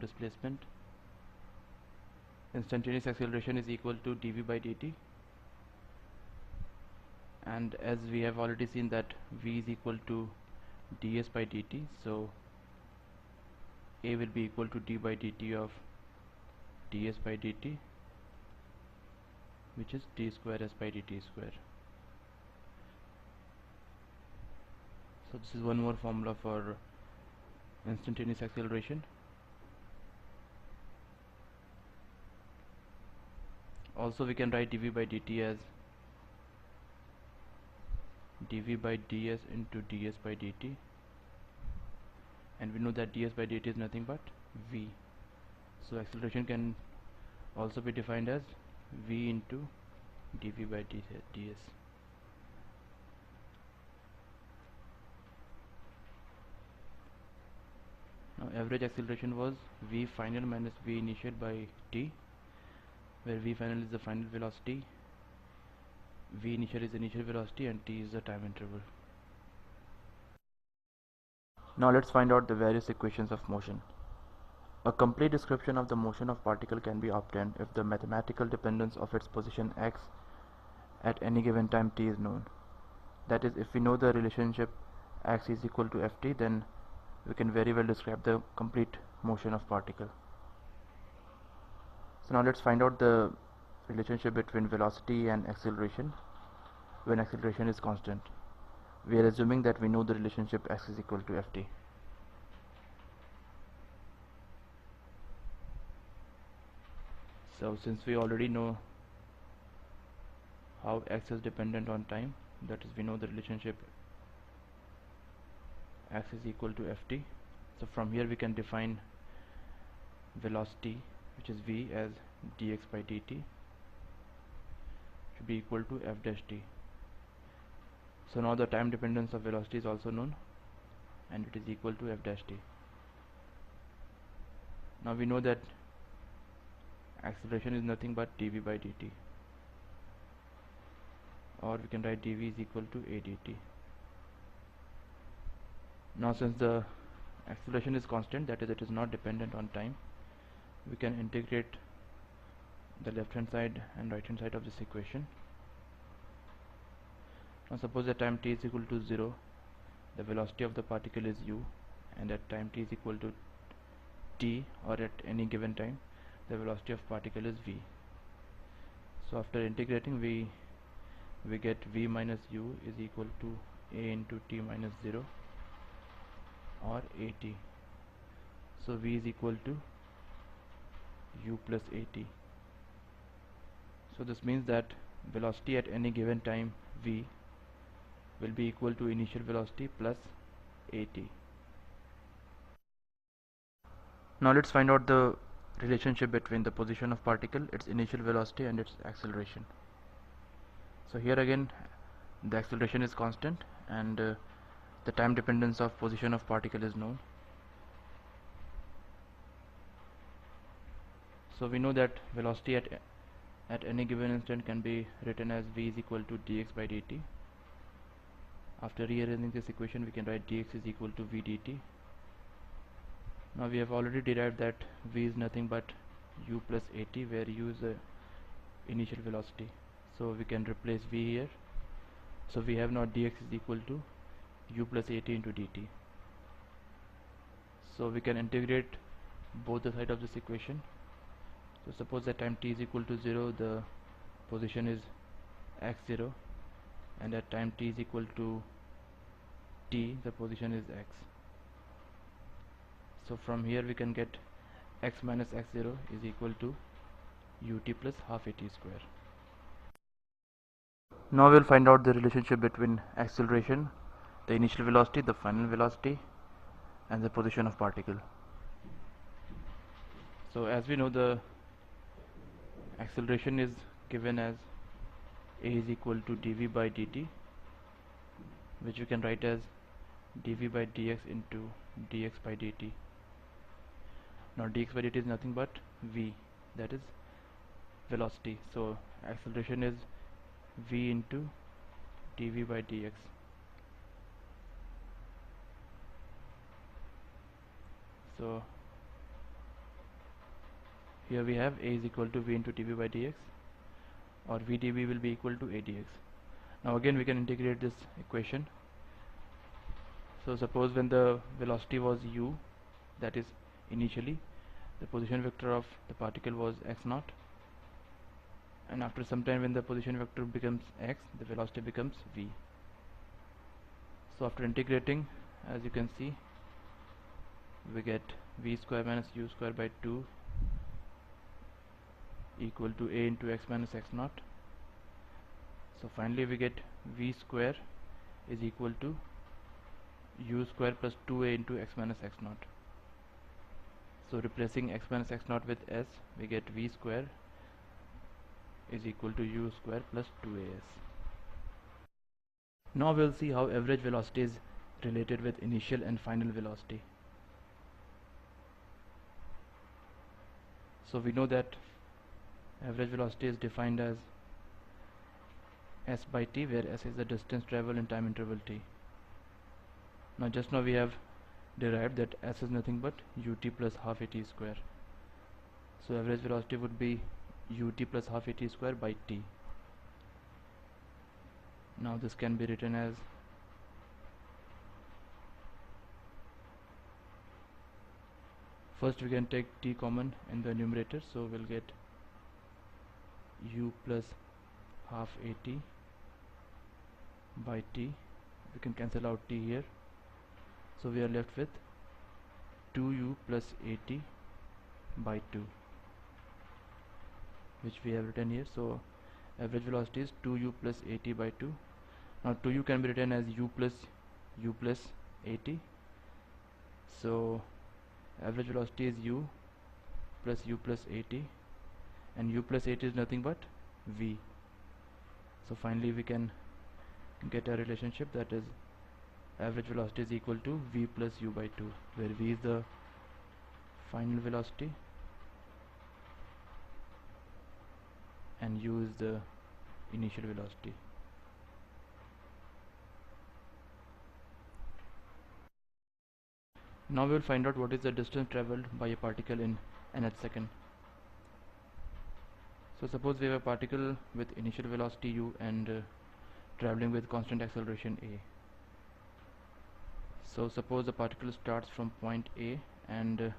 displacement. Instantaneous acceleration is equal to dv by dt, and as we have already seen that v is equal to ds by dt, so a will be equal to d by dt of ds by dt, which is d square s by dt square. So this is one more formula for instantaneous acceleration. Also we can write dv by dt as dv by ds into ds by dt, and we know that ds by dt is nothing but v. So acceleration can also be defined as v into dv by ds. Now average acceleration was v final minus v initial by t, where v final is the final velocity, v initial is initial velocity, and t is the time interval. Now let's find out the various equations of motion. A complete description of the motion of particle can be obtained if the mathematical dependence of its position x at any given time t is known. That is, if we know the relationship x is equal to ft, then we can very well describe the complete motion of particle. So now let's find out the relationship between velocity and acceleration when acceleration is constant. We are assuming that we know the relationship x is equal to ft. So since we already know how x is dependent on time, that is, we know the relationship x is equal to ft. So from here we can define velocity, which is v, as dx by dt should be equal to f dash t. So now the time dependence of velocity is also known, and it is equal to f dash t. Now we know that acceleration is nothing but dv by dt, or we can write dv is equal to a dt. Now since the acceleration is constant, that is, it is not dependent on time, we can integrate the left hand side and right hand side of this equation. Now suppose at time t is equal to 0, the velocity of the particle is u, and at time t is equal to t, or at any given time, the velocity of particle is v. So after integrating, we get v minus u is equal to a into t minus 0, or at. So v is equal to u plus at. So this means that velocity at any given time v will be equal to initial velocity plus at. Now let's find out the relationship between the position of particle, its initial velocity, and its acceleration. So here again the acceleration is constant, and the time dependence of position of particle is known. So we know that velocity at any given instant can be written as v is equal to dx by dt. After rearranging this equation, we can write dx is equal to v dt. Now we have already derived that v is nothing but u plus at, where u is the initial velocity. So we can replace v here. So we have now dx is equal to u plus at into dt. So we can integrate both the sides of this equation. So suppose at time t is equal to 0, the position is x0, and at time t is equal to t, the position is x. So from here we can get x minus x0 is equal to ut plus half at square. Now we'll find out the relationship between acceleration, the initial velocity, the final velocity, and the position of particle. So as we know, the acceleration is given as a is equal to dv by dt, which we can write as dv by dx into dx by dt. Now dx by dt is nothing but v, that is velocity. So acceleration is v into dv by dx. So Here we have a is equal to v into dv by dx, or v dv will be equal to a dx. Now again we can integrate this equation. So suppose when the velocity was u, that is initially the position vector of the particle was x naught, and after some time when the position vector becomes x, the velocity becomes v. So after integrating, as you can see, we get v square minus u square by 2 equal to a into x minus x naught. So finally we get v square is equal to u square plus 2a into x minus x naught. So replacing x minus x naught with s, we get v square is equal to u square plus 2as. Now we'll see how average velocity is related with initial and final velocity. So we know that average velocity is defined as s by t, where s is the distance traveled in time interval t. Now just now we have derived that s is nothing but ut plus half at square. So average velocity would be ut plus half at square by t. Now this can be written as first we can take t common in the numerator, so we'll get u plus half at by t. We can cancel out t here, so we are left with 2u plus at by 2, which we have written here. So average velocity is 2u plus at by 2. Now 2u can be written as u plus at. So average velocity is u plus at, and u plus at is nothing but v. So finally we can get a relationship, that is average velocity is equal to v plus u by 2, where v is the final velocity and u is the initial velocity. Now we will find out what is the distance traveled by a particle in nth second. So suppose we have a particle with initial velocity u and traveling with constant acceleration a. So suppose the particle starts from point A and